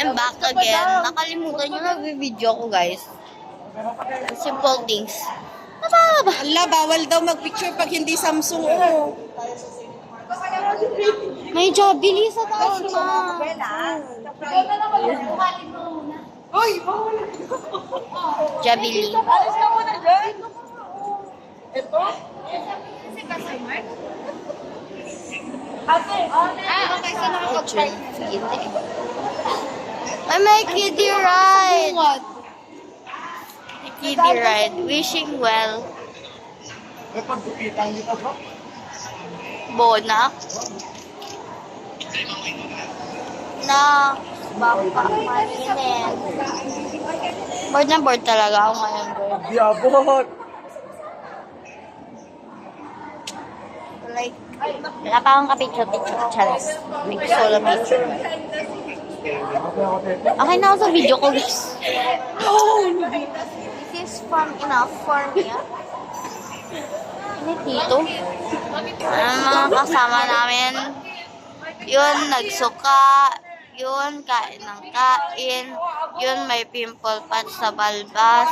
I'm back again. Nakalimutan nyo nag-video ko, guys. Simple things. Ala, bawal daw mag-picture pag hindi Samsung. Oh. May Jabili sa taas, ma. Oy, bawal. Jabili. Alis ka muna dyan. Ito? Ate. Okay, saan nakapag-try? Ay, may kiddie ride. What? May kiddie ride. Wishing well. May pagdukitan dito, bro. Bonak. Na baka maninin. Bored na bored talaga ako ngayon, girl. Diabot! Like, wala pa akong ka-picture-picture. Chalas. Solo picture. Okay na ako sa video ko, guys. This is fun enough for me. Ini tito. Mga kasama namin. Yun, nagsuka. Yun, kain ng kain. Yun, may pimple patch sa balbas.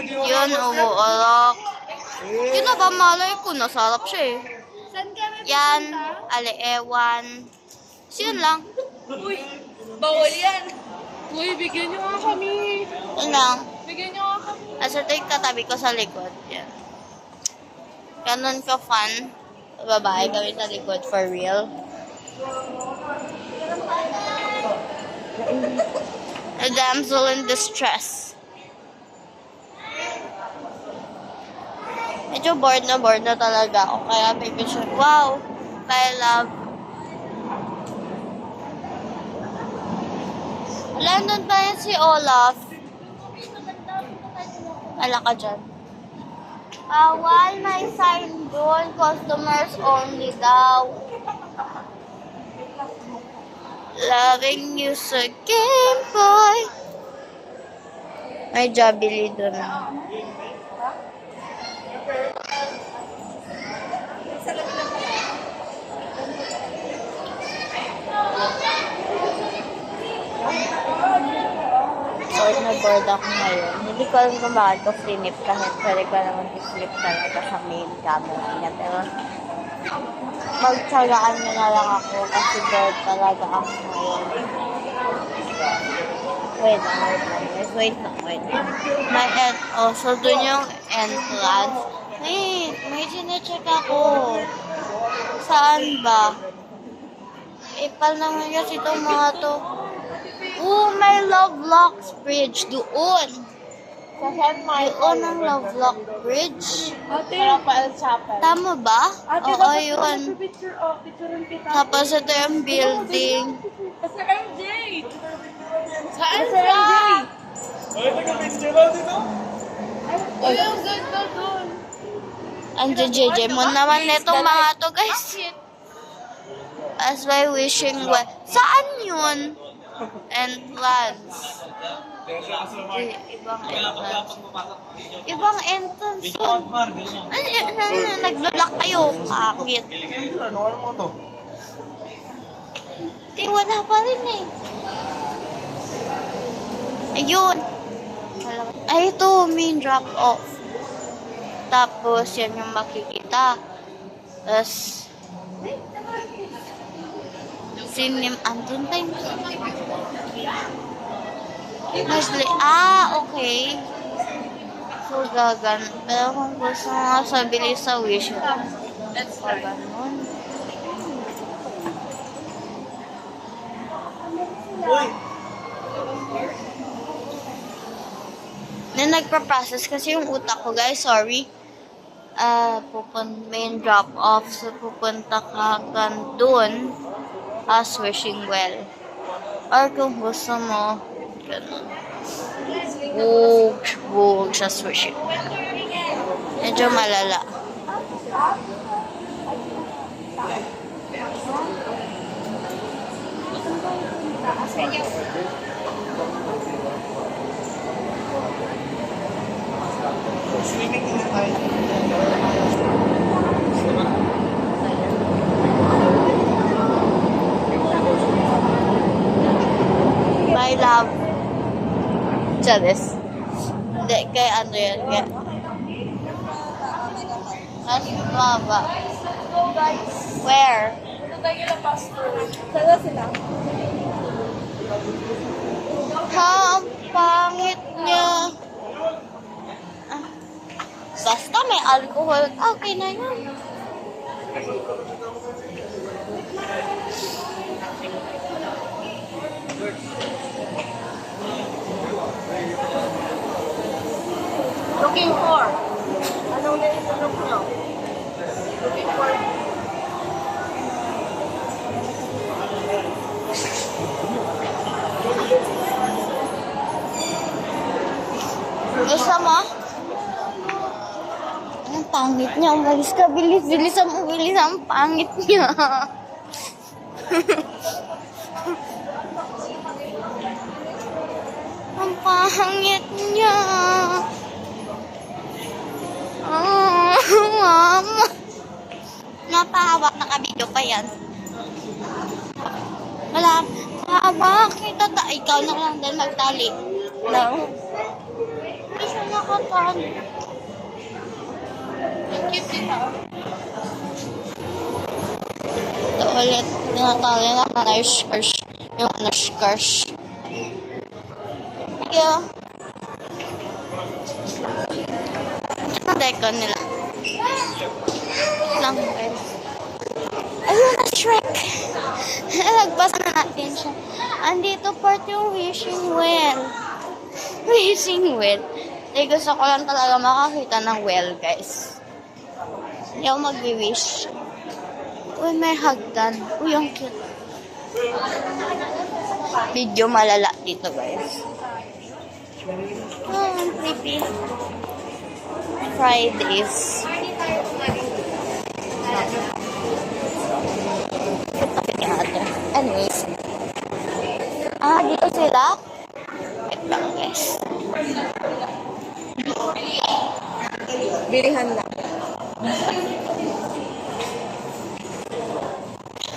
Yun, umuulok. Yun na ba, malay ko, nasarap siya eh. Yan, aliewan. So, yun lang. Uy, bawal yan. Uy, bigyan nyo nga kami. Yun lang. Bigyan nyo nga kami. Asa ito yung katabi ko sa likod. Yan. Ganun ka fun. Babae kami sa likod, for real. A damsel in distress. Medyo bored na talaga ako. Kaya may picture. Wow! My love. Nandun pa rin si Olaf. Ala ka dyan. Bawal may sign doon. Customers only daw. Loving you sa Game Boy. May Jabili doon. Bored na bored ako ngayon. Hindi ko alam kung bakit ko flip kahit pwede ko naman i-flip talaga sa main camera niya. Pero magtsagaan nyo na lang ako kasi bored talaga ako ngayon. Wait lang. May end. Oh, so dun yung entrance. May sinecheck ako. Saan ba? Ipal naman kasi itong mga to. Oh, may Lovelock Bridge. Doon. Sa San Marcos. Doon ang Lovelock Bridge. Ate. Para pa El Chapel. Tama ba? Ate, Oo, yun. picture kita. Tapos ito yung building. Sa MJ. Saan Sa MJ? Ay, nag-picture lang dito. Uy, ang ganda doon. Ang JJ mo naman netong mga to, guys. As by wishing well. Saan yun? Entrance. Ibang entrance. Ibang entrance. Naglalak kayo. Kakit. Ano mo to? Wala pa rin eh. Ayun. Ay, ito. Main drop off. Tapos, yan yung makikita. Tapos, andun tayo. Okay. So, gagan. Pero kung gusto nga sabili sa wish, let's go. Ganon. Uy! Nagpa-process kasi yung utak ko, guys. Sorry. Main drop off. So, pupunta ka doon as wishing well. Or kung gusto mo, ganun. Huwag siya wishing well. Medyo malala. Swimming na tayo. My love. Charis. Hindi, kay ano yan. Kay... Mas maba. Where? Sana sila. Ha, ang pangit niya. Ah, basta may alcohol. Okay na yan. Looking for. Anong naitanong ko? Looking for. Isa mo? Ang pangit niya. Umalis ka. Bilis. Bilisan mo. Bilis. Ang pangit niya. Ang pangit niya. Oh, mama. Napahawak. Nakabidyo pa yan. Wala. Hawak. Ikaw na lang dahil magtali. Lang. Hindi siya nakatali. Cute dito. Ito ulit. Tinatali na na skirts. Yung skirts. Thank you. Ano decon nila? Lang guys. Ayun na Shrek. Nagpasa na natin siya. Andito part yung wishing well. Wishing well. Eh, gusto ko lang talaga makakita ng well, guys. Hindi ako mag-wish. Uy, may hagdan. Uy, ang cute. Video malala dito, guys. Ang creepy. Fridays. Anyways. Dito sila. Wait lang, guys. Bilihan lang.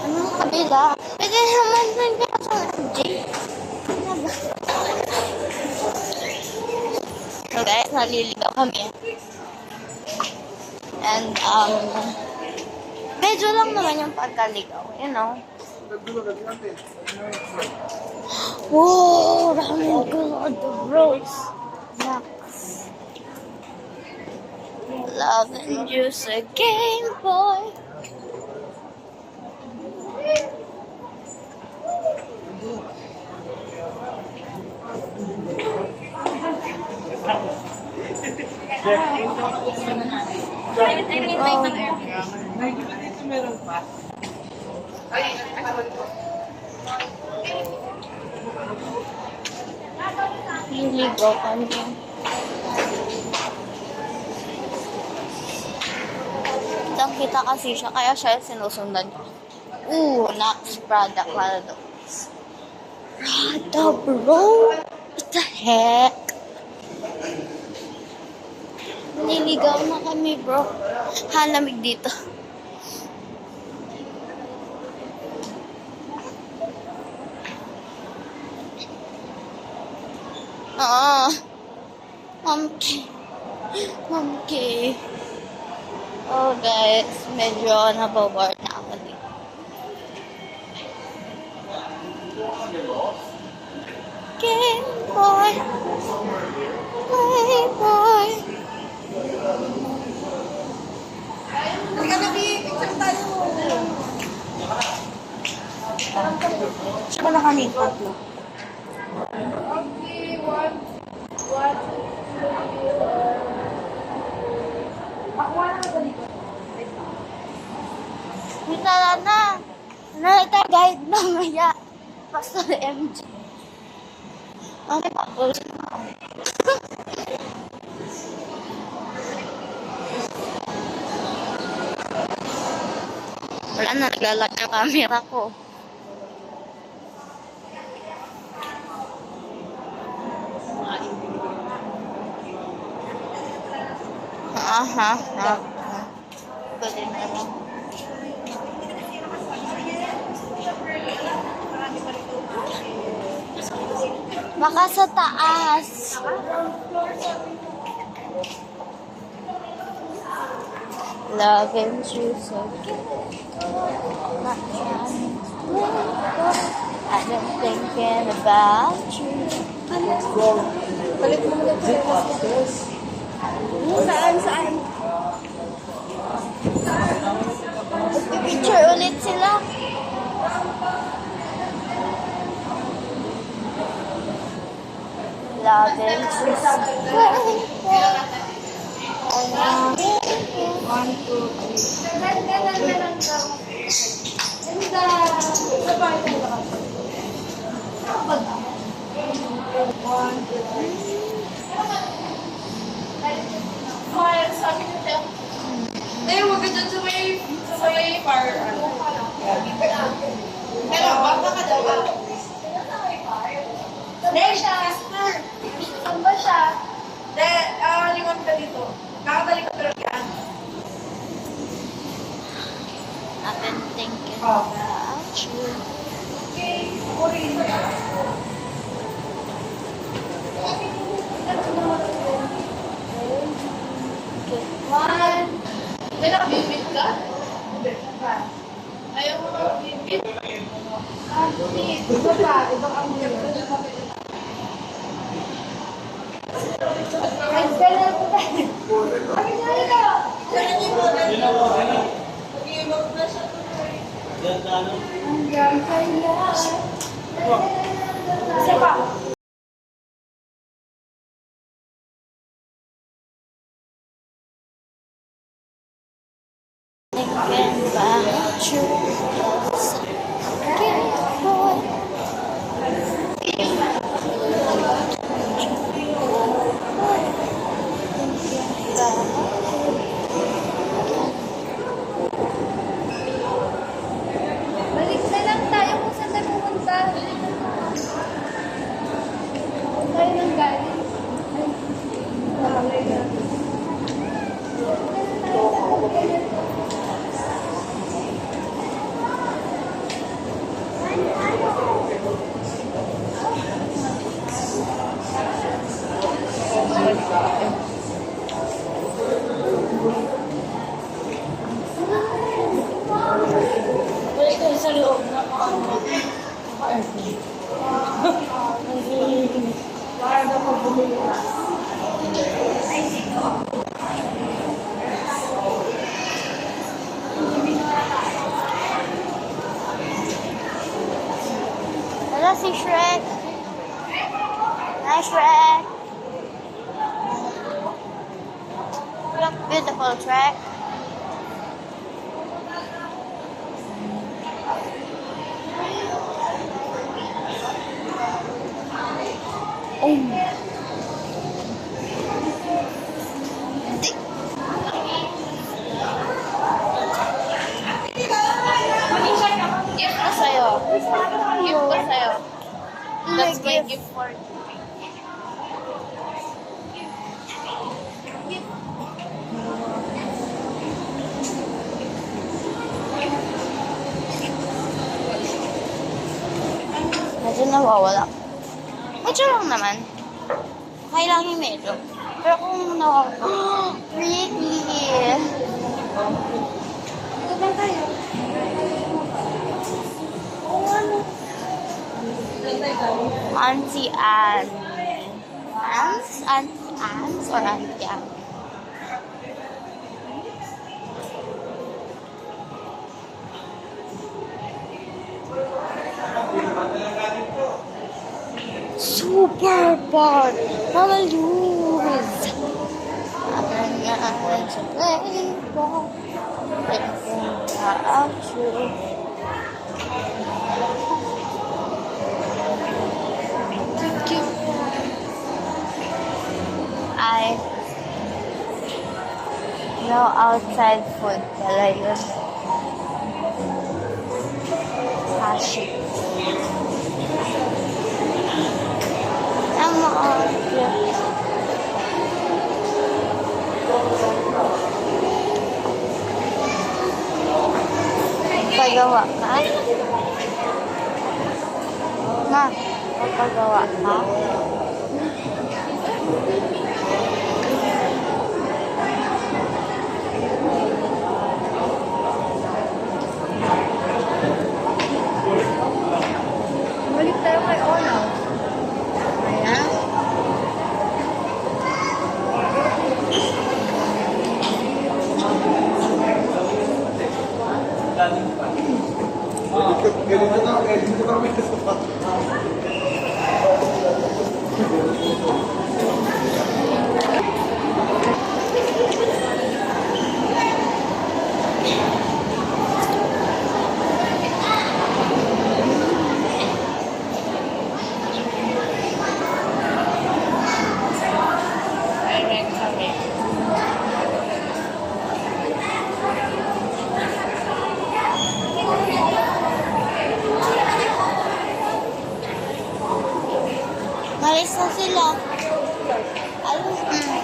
Anong kabila? Pwede naman din ka sa MJ. So guys, naliligaw kami. And, medyo lang naman yung pagkaligaw, you know. Whoa, oh my god, the rose. Max. Love and juice, a Game Boy. Niligaw kami. Kitang-kita kasi siya, kaya siya sinusundan niya. Next product para doon. Prada, bro? What the heck? Niligaw na kami, bro. Halamig dito. Monkey. Oh, guys. Medyo nababoard na ako dito. Game Boy. Playboy. Siya ba na kami? Tatlo. Tara na. Guide mamaya. Pastor MJ. Okay, tapos. Wala na, naglalag yung camera ko. Pwede na lang. Baka sa taas. Love and truth so not trying to let go. I've been thinking about you. Balik mo ulit sa Saan? Picture ulit sila. Love and truth so Eh, huwag ka dyan sa may far. Hello, baka ka daw. Nesha! Saan ba siya? Limon ka dito. Kakabalik ka pero yan. I've been thinking about you. Okay, Corin. One. May nakabibit ka? Ayaw mo nakabibit? Ito pa. Ibang ang ay, ganyan po tayo. Ay, ganyan ka. Hanggang kailan. Isa pa. Thinking about you. Get boy. Balik na lang tayo kung saan tayo pumunta. Kung tayo nang galing. Balik tayo sa loob na para daw pag bumili. Wala si Shrek. Hi, Shrek. Look beautiful, Shrek. Gift ko sa'yo. Gift ko sa'yo. That's my gift for you. Medyo nawawala. Medyo lang naman. Okay lang yung medyo. Pero kung nawawala, really? Ito ba tayo? Auntie Anne. Ants? Auntie Ants or Auntie Anne? Super bad. Mama lose. I'm not to play ball. Thinking about you. I know outside food pala yun. Hashi. I'm on here. Pagawa ka? Ma, Magpagawa ka? Balik tayo kay Olaw. Ayan. Malis na sila. Alis na.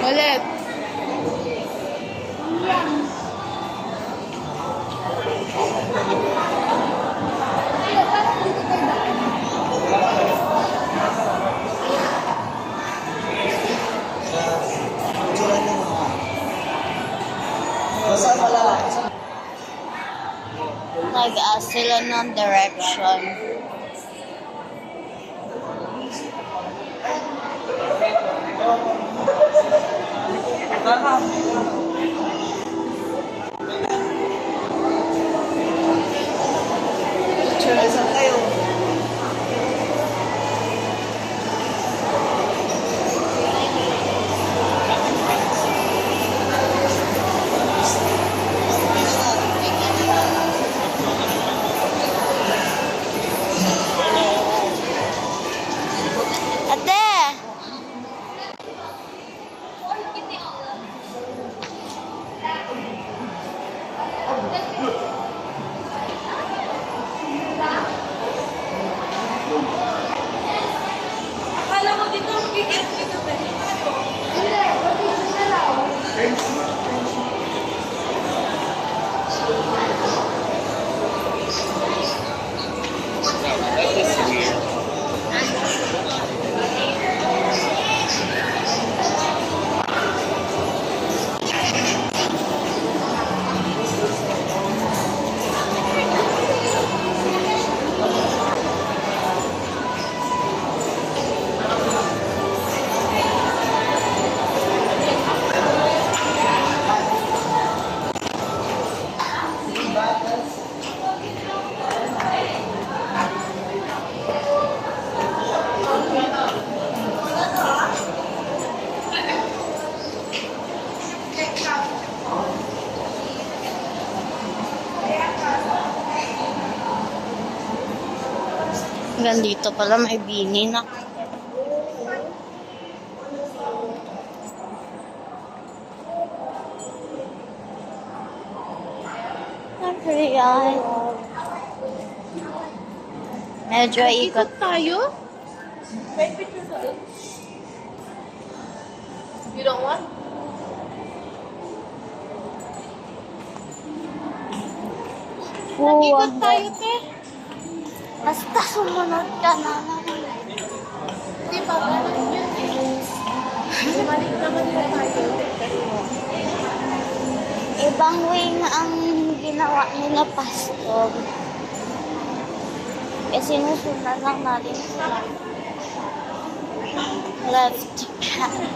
Ulit. Nag-ask sila ng direction. Ate! Akala mo dito magiging dito ba? Hindi, dito na lang. Hanggang dito pala may bini na. Ayan. Medyo ikot. Tayo? May picture sa doon. You don't want? Nag-ikot tayo, te. Basta sumunod ka na. Di ba? Ganun yun eh. Bumalik naman na tayo. Ibang way na ang ginawa nila, Pastor. Eh, sinusundan lang natin sila. Left hand.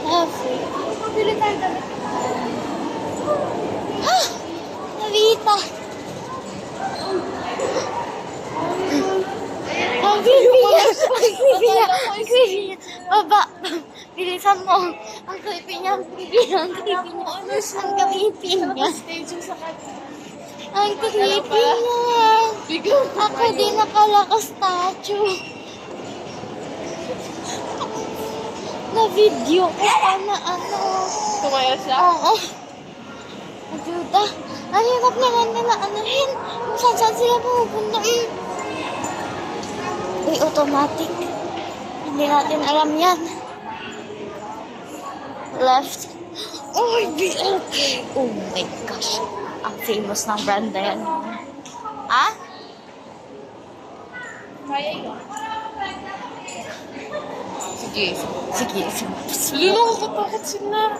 Left. Mabili tayo damit. Ha! Navita! Ang creepy niya! Baba! Bilisan mo! Ang creepy niya! Ang creepy niya! Ang creepy niya! Ang creepy niya! Stage yung sa kanya. Ang creepy yan. Ako din nakalakas-statue. Na-video ko pa na ano. Tumaya siya? Oo. Ayuda. Ang hirap naman nila anuhin. Kung saan sila pupunta. Uy, automatic. Hindi natin alam yan. Left. Oh, BLK. Oh my gosh. Ang famous ng brand na yan. Ah? Kaya yun. Sige. Sige. Lulong ko bakit sila?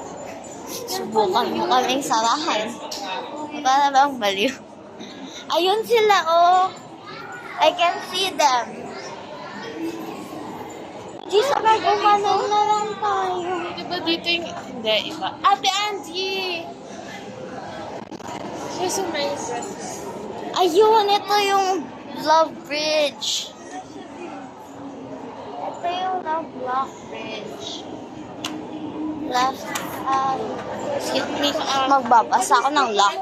Subukan mo kaming sarahan. Para bang baliw. Ayun sila, oh. I can see them. Di sabay umanong na lang tayo. Diba dito yung... Hindi, iba. Ate Angie! She's so nice. Ayun, ito yung Love Bridge. Ito yung Love Bridge. Left side. Excuse me, magbabasa ako ng lock.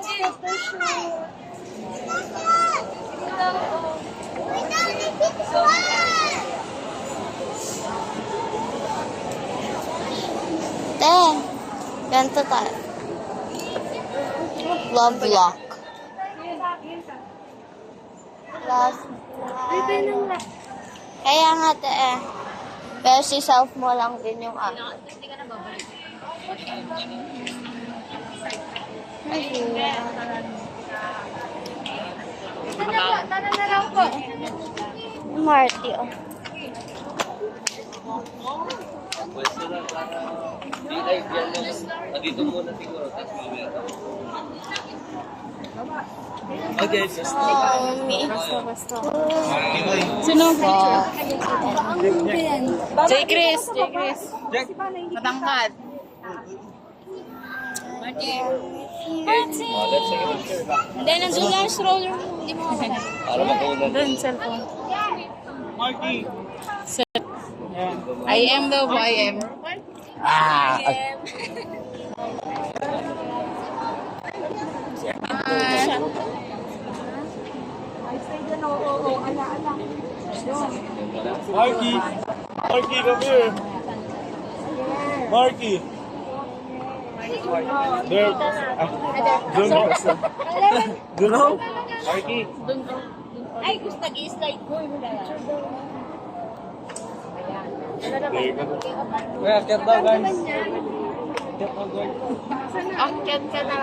Te, ganito tayo. Love lock. Love lock. Kaya nga te eh. Pero si self mo lang din yung ano. Tara na lang po. Marty, oh. Pwesto lang para di live yan lang. Dito muna siguro. Tapos mamaya. Okay, just Sino? Jay Chris. Matangkad. let's say Hindi, nandun lang yung stroller mo. Hindi mo makakita. para makunan. Doon, cellphone. Marky! I am the YM. Marky! Marky, come here! Marky! There. Doon. Doon. Marky. Ay, gusto nag-i-slide ko. There ka na. Well, get down, guys. Get down, guys. Akyat ka na.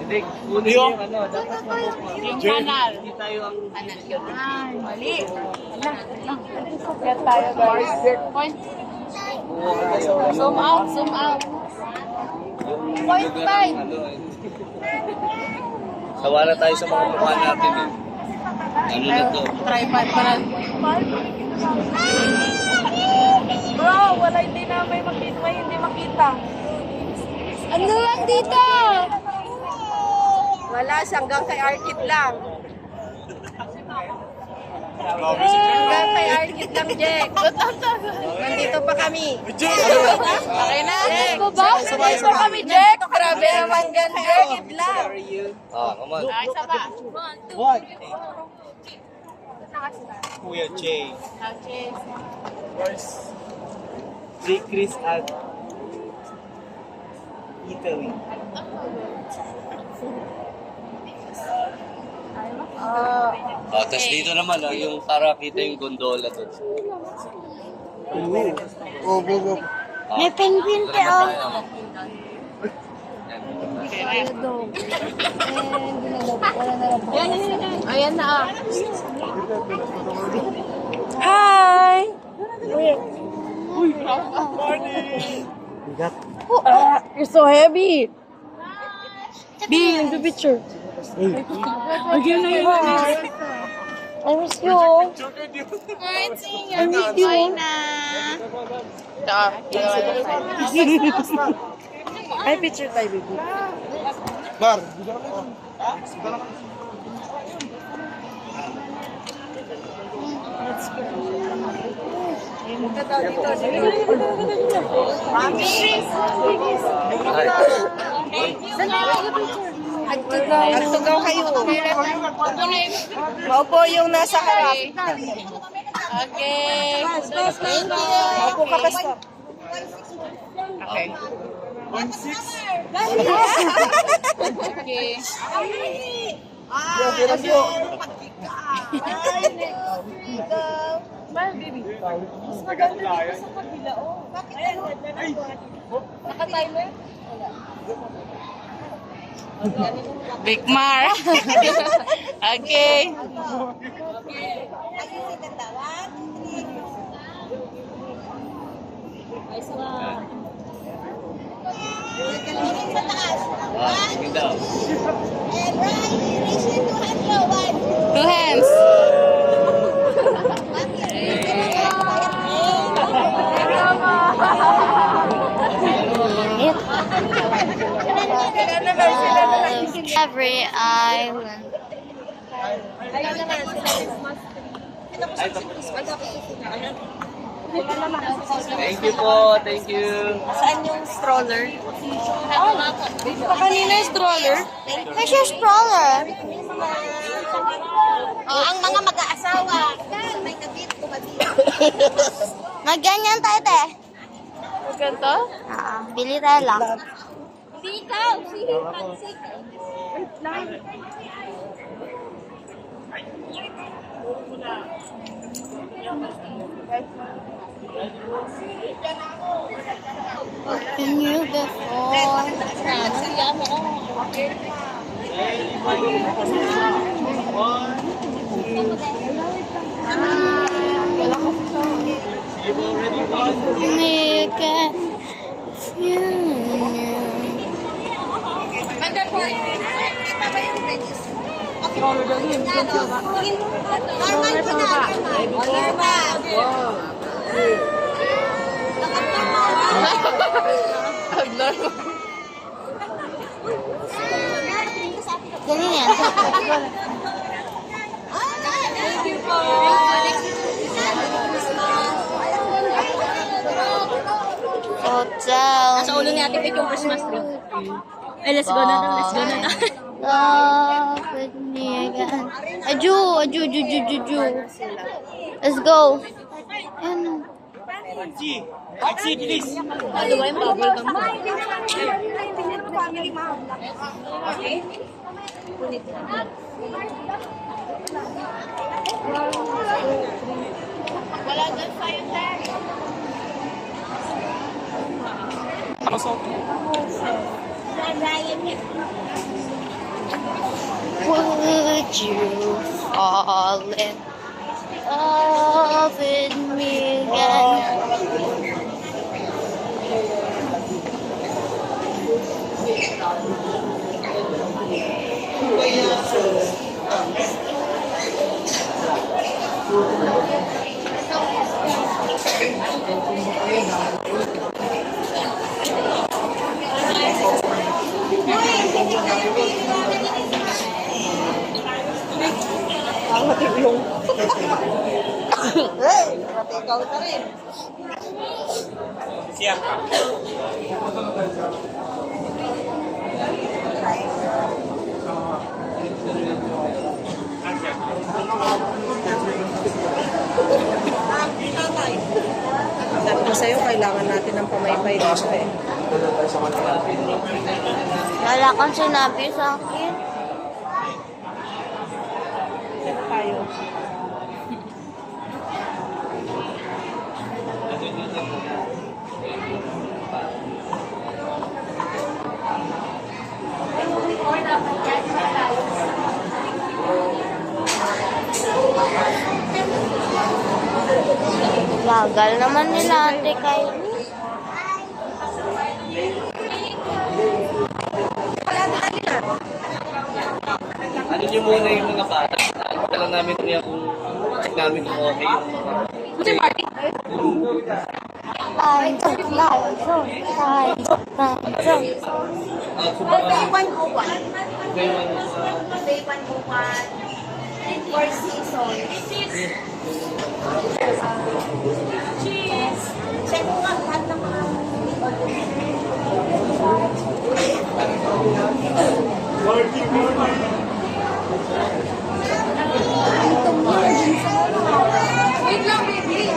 Hindi, kunin yung ano. Dapat Yung kanal. hindi tayo ang... Kanal yun. Mali. Akyat tayo, guys. Point. Zoom out, zoom out. Point time. Sawa na tayo sa mga mukha natin eh. Ano na to? Tripod para. Bro, wala hindi na may hindi makita. Ano lang dito? Wala siya, hanggang kay Arkit lang. Hanggang kay Arkit lang, Jack. Nandito pa kami. Okay na, Jack. Nandito pa kami, Jack. Grabe naman gan, Arkit lang. Ah, come on. Isa pa. What? Kuya Jay. Okay. Where's J. Chris at Italy. Tapos dito naman, yung para kita yung gondola doon. May penguin te, oh. Ayan na. Hi! You're so heavy. B, nagpipicture. Again na yun. I miss you. I miss you. Ay, picture tayo, baby. Bar. Magtugaw kayo. Maupo yung nasa harap. Okay. Maupo ka, Pastor. Okay. Okay. Big Mar. Okay. Sige daw. Two hands. Every island. Thank you po. Thank you. Saan yung stroller? Kanina yung stroller? Where's your stroller? Ang mga mag-aasawa. May kabit, kumabit. Magganyan tayo, te. Ganto? Bili tayo lang. Hindi ikaw. Sige, pansik. Can you before? Make it Ganun yan. Hotel. Nasa ulo ni Ate Pete yung Christmas tree. Ay, let's go na. Let's go na. Love with me again. Aju. Let's go. Ano? Ano ba yung bubble gum? Wala dyan sa'yo, sir. Would you fall in love with me again? Ikaw ka rin. Siya ka. Sabi ko sa'yo, kailangan natin ng pamaypay dito eh. Wala kang sinabi sa akin. Ito tayo. Bagal naman nila ate kay. Ano nyo muna yung mga bata? Alam namin niya kung namin kung okay yung mga... Day 101. Okay, Day 101. Four seasons. Cheese. Check mo nga lahat ng mga Wait lang, baby.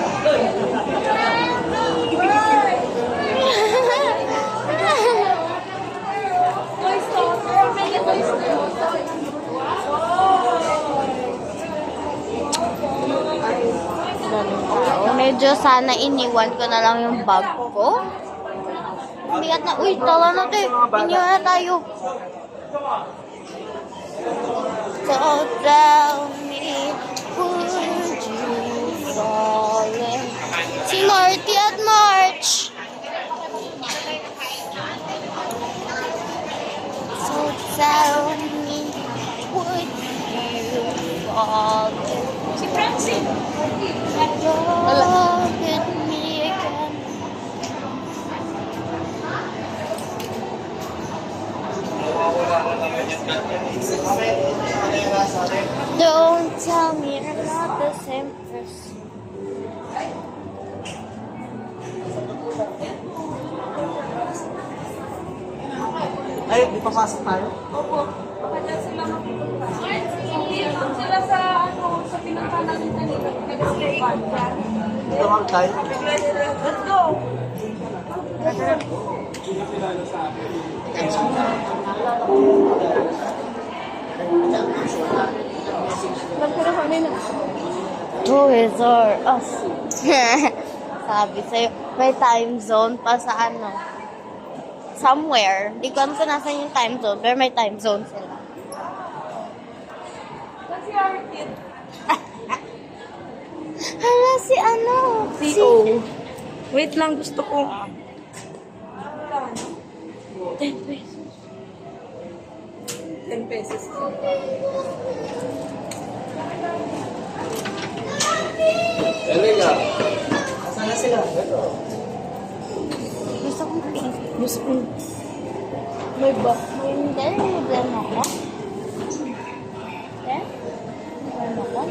Medyo sana iniwan ko na lang yung bag ko. Bigat na. Uy, tala na te. Iniwan na tayo. So tell me, would you fall in? Si Marty at March. So tell me, would you fall in? Si Francie. Love with me again. Don't tell me you're not the same person. Ay, di papasok tayo? Sila sa sa pinunta namin kanina. Dito kang tayo? Let's go. Who is or us? Sabi sa'yo, may time zone pa sa ano. Somewhere. Hindi ko alam kung nasan yung time zone, pero may time zone sila. Kasi our kid. Hala, si ano? Si O. Wait lang, gusto ko. 10 pesos. 10 pesos. Elia. Saan na sila? Gusto kong pink. Gusto ko. May ba? Hindi, may blend ako. Eh? Blend ako?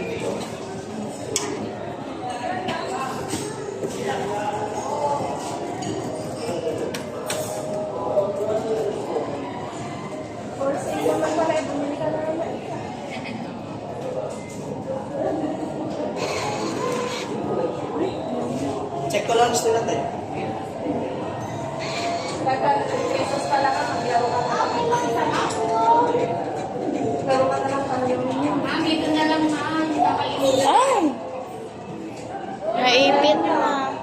Check ko lang gusto natin. Pesos pala ka, maglaro ka na. Laro ka na lang tayo. Mami, ito na lang Ay! Naipit na.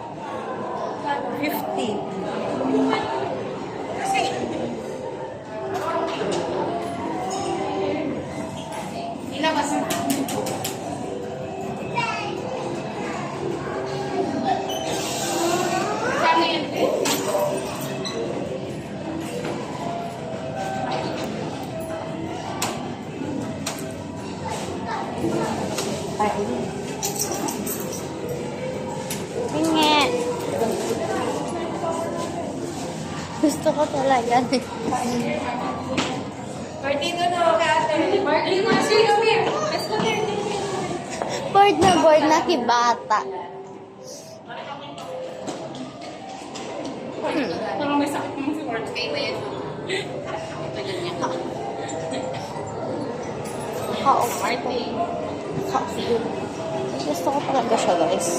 50. Ilabas na. Kano yan? Hingi. Gusto ko talaga. Marty, doon ako ka ate. Marty, Marty, come here. Let's go there. Bored na kibata. Parang may sakit mo si Marty. Kaya yan. Oo, Marty. Gusto ko talaga siya, guys.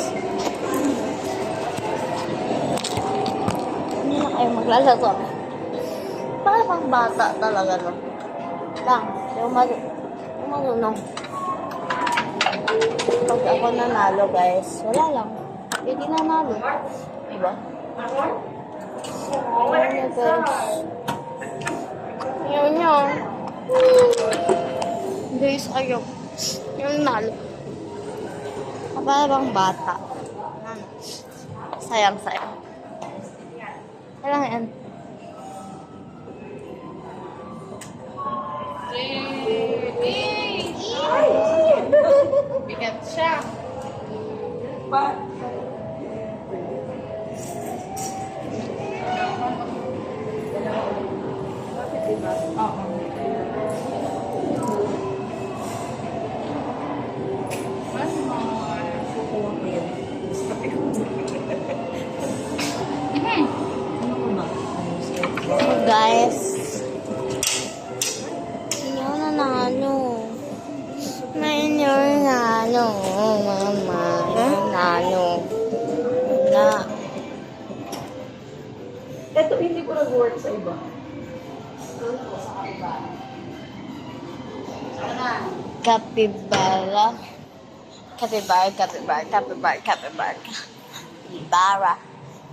Hindi na kayo maglalaro. Parang bata talaga, no? Lang, yung marunong. Pag ako nanalo, guys, wala lang. Hindi nanalo. Diba? Ayan na, guys. Yun. Guys, ayaw. Yung nalo. Parang bata. Ano? Sayang. Kailangan yan. Bigat siya. Pa. So, guys. hindi po nag-work sa iba? Capybara. Capybara, capybara, capybara, capybara. Capybara.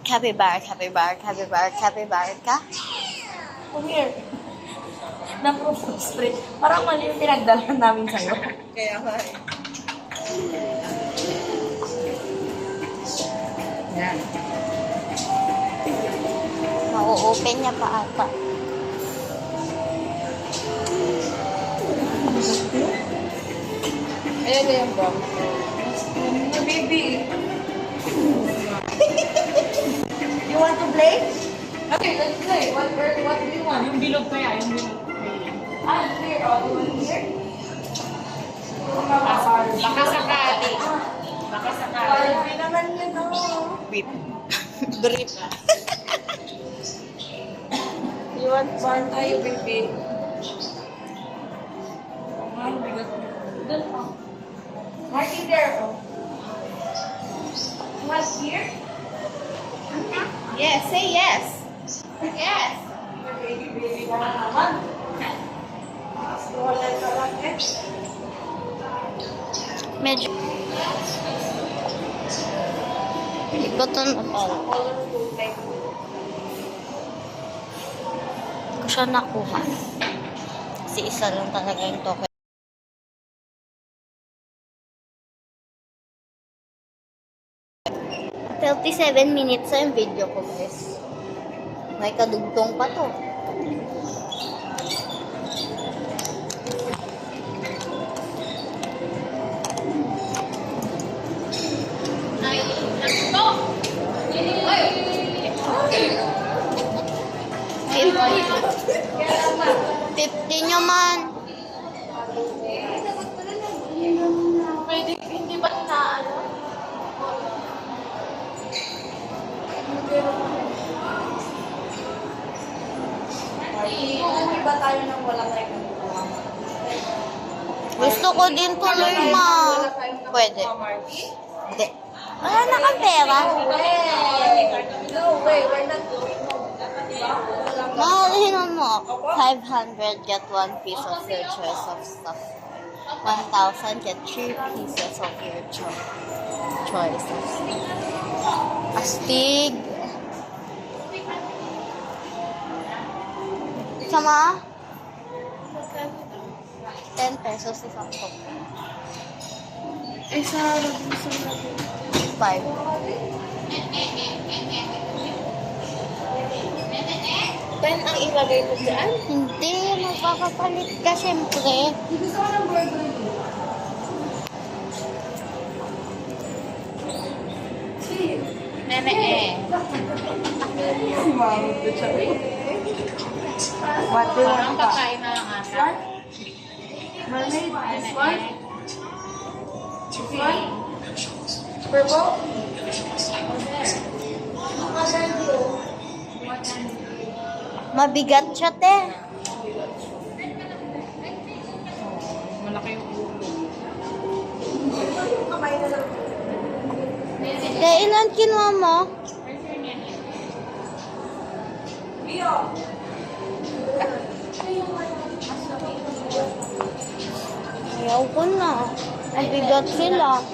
Capybara, capybara, capybara, capybara ka? Come here. Napro-frustrate. Parang mali yung pinagdala namin sa'yo. Kaya nga eh. Yan. Mau-open niya pa ata. Ayan na yung bomb. Baby. You want to play? Okay, let's play. What do you want? Yung bilog kaya, yung bilog. Here. Oh, you want here? Baka sakali. Baka sakali. Hindi naman yun, oh. Beep. Drip. You want bar tayo, baby? Marty there, oh. You want here? Yes, say yes. Yes. Baby, wala naman. Wala ka lang, eh. Medyo. Ikoton na pala. Colorful type. Ko siya nakuha. Kasi isa lang talaga yung token. 37 minutes sa yung video ko, guys. May kadugtong pa to. Fifty nyo man. Pwede, hindi ba na ano? Hindi ba tayo nang wala tayong nagagawa? Gusto ko din tuloy, ma. Pwede. Hindi. Wala na kang pera. No way, we're not going home. Mahalin mo. 500 get 1 piece of your choice of stuff. 1,000 get 3 pieces of your choice of stuff. Astig. Sama? 10 pesos isang cup. Eh, sa 5. Ben, ang ilagay mo dyan? Hindi, magpapapalit ka syempre. Gusto ko ng burger. Nene eh. Si Mama, ito siya. What do you want pa? na lang ata. Mermaid, this one? This one? Purple? Mabigat siya, te. Malaki yung ulo. Kamay na lang. Kaya ilan kinuha mo? Leo! Ayaw ko na. Mabigat sila.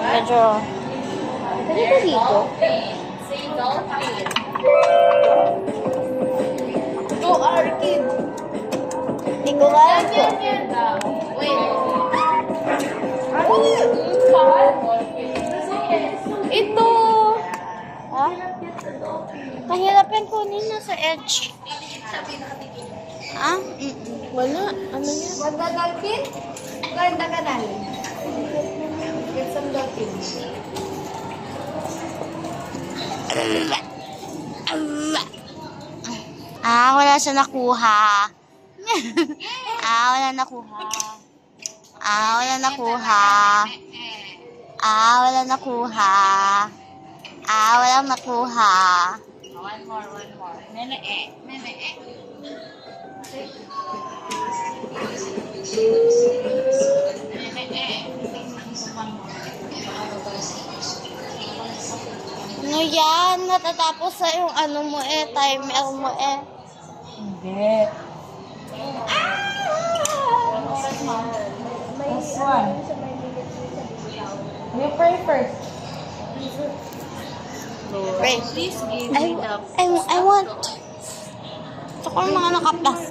Medyo... Pwede ba dito? Go, Arkin! Hindi ko alam po. Ito! Ha? Mahirap yan kunin na sa edge. Ah? Wala. Ano yan? Wala dolphin? Ganda ka namin. Get some dolphin. Wala siya nakuha. Wala nakuha. Wala nakuha. Wala nakuha. Walang nakuha. One more. Nene eh. Ano yan? Natatapos sa yung ano mo timer mo Hindi. Last one. You pray first. Wait. Please give I want. Gusto ko yung mga naka-plus.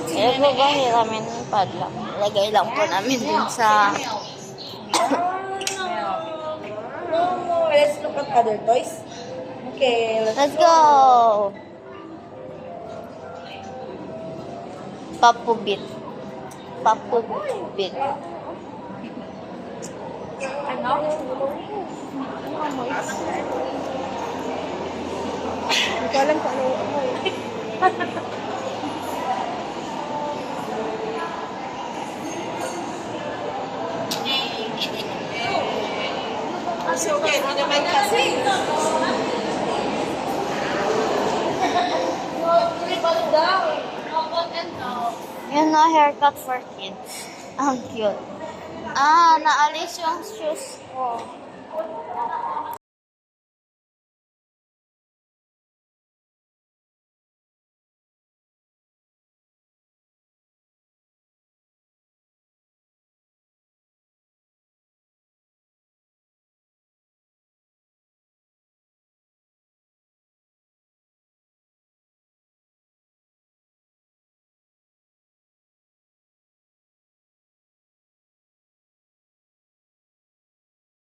Kaya po ba hiramin yung padlock? Lagay lang po namin din sa... Let's look at other toys. Okay, Let's go! Papubit. Hindi ko alam kung ano yung amoy. Okay, hindi naman kasi. Yun na, haircut for kids. Ang cute. Naalis yung shoes ko.